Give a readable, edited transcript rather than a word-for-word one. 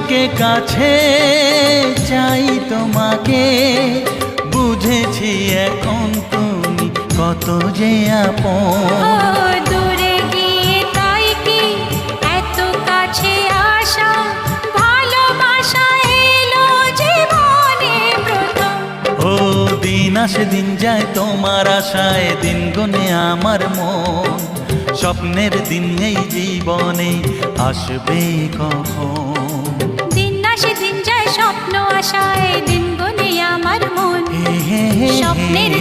সবাইকে কাছে চাই তোমাকে, বুঝেছি এখন তুমি কত যে আপন। দূরে গিয়ে তাই কি এত কাছে আসা, ভালোবাসা এলো জীবনে প্রথম। ও দিন আসে দিন যায় তোমার আশায়, দিন গুনে আমার মন। স্বপ্নের দিন এই জীবনে আসবে কখন? দিন আসে দিন যায় স্বপ্ন আশায়, দিন গুনে আমার মন। স্বপ্নের